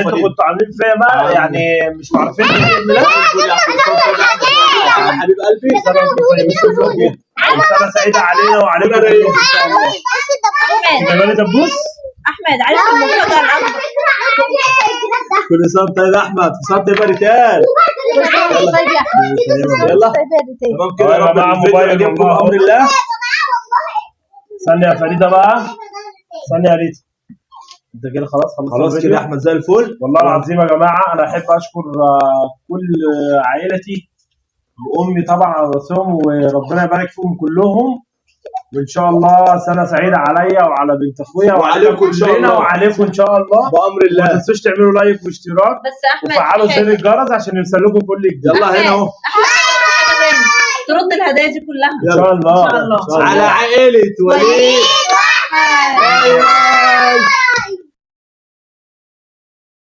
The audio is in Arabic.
انتوا كنتوا عاملين فيا بقى يعني مش عارفين ايه الميلاد. حبيب قلبي سنة سعيدة علينا وعليكم كلكم ان شاء الله. جمال دبوس احمد عارف المفاجأة الأكبر. كل سنه وانت طيب يا احمد، كل سنه وانت طيب يا ريتال. يلا تمام كده يا رب الفيديو يعجبكم بامر الله. ثانية يا فريدة بقى، ثانية يا ريتا. انت كده خلاص كده يا احمد زي الفل. والله العظيم يا جماعة أنا أحب أشكر كل عائلتي وأمي طبعا على راسهم، وربنا يبارك فيهم كلهم، وإن شاء الله سنة سعيدة عليا وعلى بنت أخويا وعليكم إن شاء الله. وعليكم إن شاء الله بأمر الله. ما تنسوش تعملوا لايك واشتراك بس أحمد وفعلوا زر الجرس عشان يوصلكم كل جديد. يلا هنا أهو. ترد الهدايا دي كلها إن شاء الله إن شاء الله على عائلة وليد.